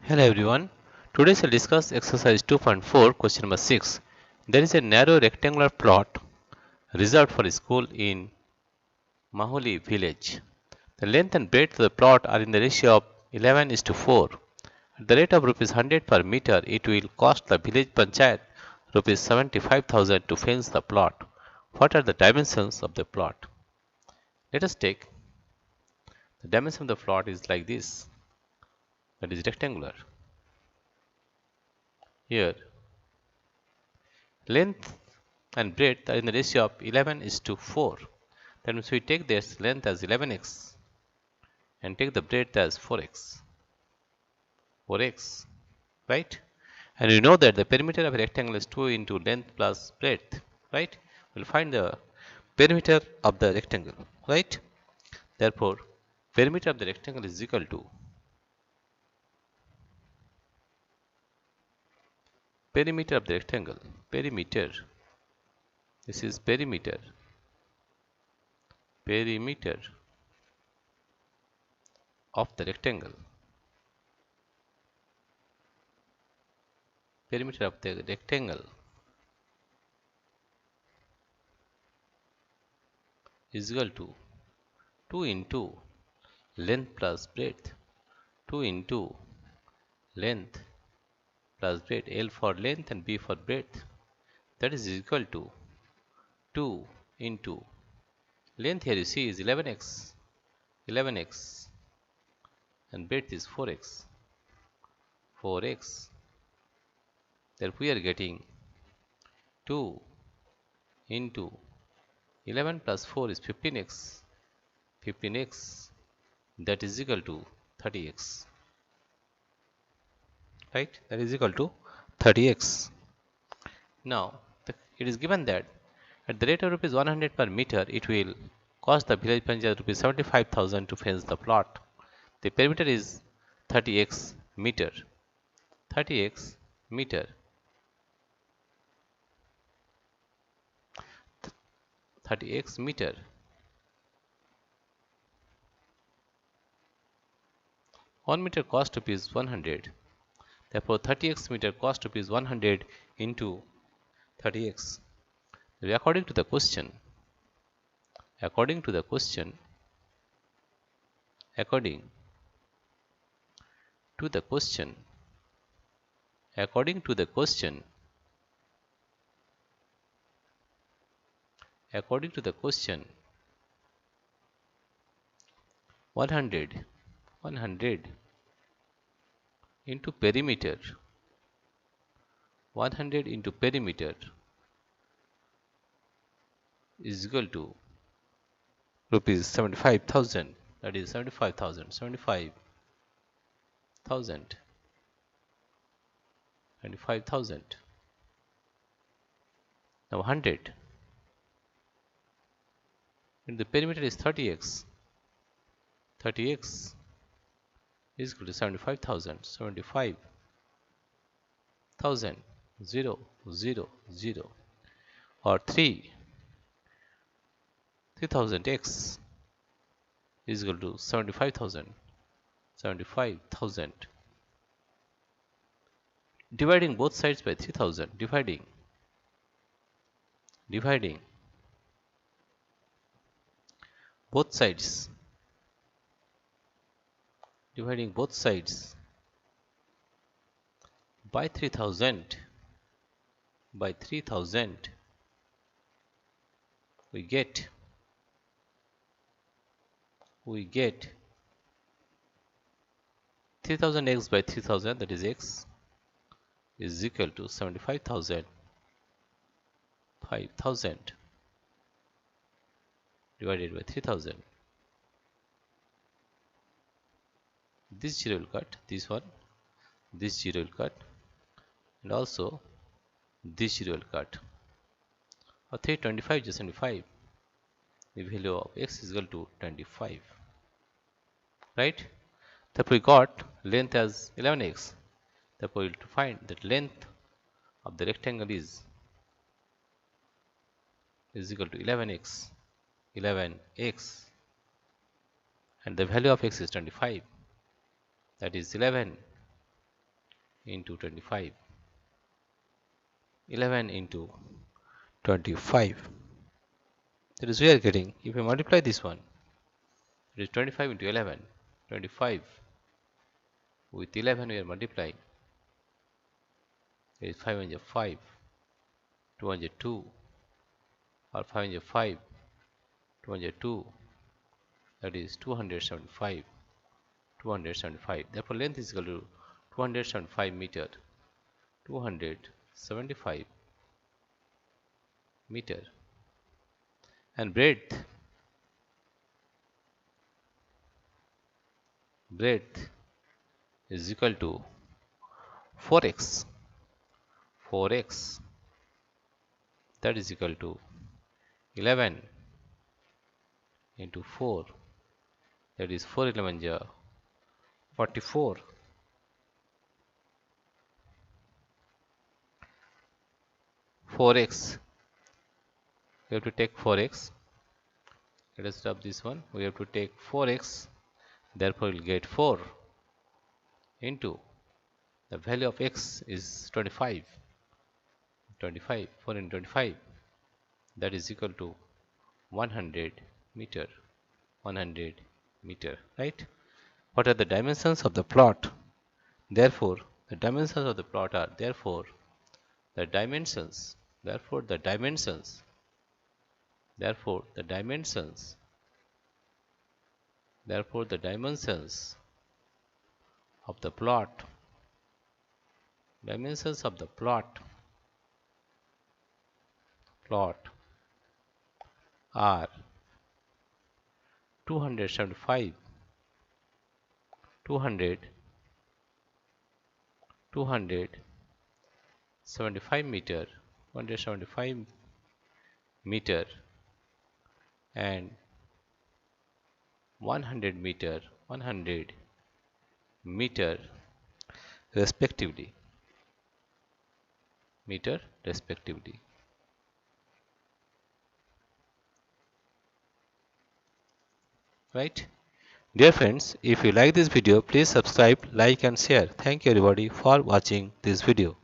Hello everyone. Today we'll discuss exercise 2.4 question number 6. There is a narrow rectangular plot reserved for a school in Maholi village. The length and breadth of the plot are in the ratio of 11 is to 4. At the rate of rupees 100 per meter, it will cost the village panchayat rupees 75,000 to fence the plot. What are the dimensions of the plot? Let us take the dimension of the plot is like this, that is rectangular. Here length and breadth are in the ratio of 11 is to 4. That means we take this length as 11x and take the breadth as 4x. 4x, right? And we know that the perimeter of a rectangle is 2 into length plus breadth, right? We'll find the perimeter of the rectangle, right? Therefore, perimeter of the rectangle is equal to perimeter of the rectangle. Perimeter. This is perimeter. Perimeter of the rectangle. Perimeter of the rectangle is equal to 2 into length plus breadth. 2 into length plus breadth. L for length and B for breadth. That is equal to 2 into length here you see is 11x. 11x and breadth is 4x. 4x. Therefore we are getting 2 into 11 plus 4 is 15x. 15x, that is equal to 30x. Right? That is equal to 30x. Now, it is given that at the rate of rupees 100 per meter, it will cost the village panchayat rupees 75,000 to fence the plot. The perimeter is 30x meter. 30x meter. 30x meter. 1 meter cost rupees 100. Therefore, 30x meter cost rupees 100 into 30x. According to the question, according to the question, according to the question, according to the question, according to the question, 100 into perimeter, 100 into perimeter is equal to rupees 75,000. That is 75,000. 75,000. 25,000. Now 100 and the perimeter is 30x. 30x is equal to 75,000. 75,000. 0, 0, 0 or 3,000x is equal to 75,000. 75,000. Dividing both sides by 3,000. Dividing both sides. Dividing both sides by 3,000. By 3,000. We get 3,000x by 3,000, that is x, is equal to 75,000. 5,000 divided by 3,000. This 0 will cut, this one, this 0 will cut, and also this 0 will cut. Or 325 is 25. The value of x is equal to 25. Right? Therefore we got length as 11x. Therefore we will find that length of the rectangle is equal to 11x. 11x. And the value of x is 25. That is 11 into 25. 11 into 25. That is we are getting, if we multiply this one, it is 25 into 11. 25 with 11 we are multiplying. It is 5 into 5, 202, or 5 into 5, 202, that is 275. 275. Therefore, length is equal to 275 meter. 275 meter. And breadth is equal to 4x. 4x, that is equal to 11 into 4, that is 4 11 ja 44. 4x, we have to take 4x. Let us stop this one. We have to take 4x. Therefore, we will get 4 into the value of x is 25. 25, 4 into 25, that is equal to 100 meter. 100 meter, right? What are the dimensions of the plot? Therefore, the dimensions of the plot are the dimensions, therefore the dimensions of the plot, dimensions of the plot are 275, 200, 275 meter, 175 meter, and 100 meter, 100 meter respectively. Right? Dear friends, if you like this video, please subscribe, like and share. Thank you everybody for watching this video.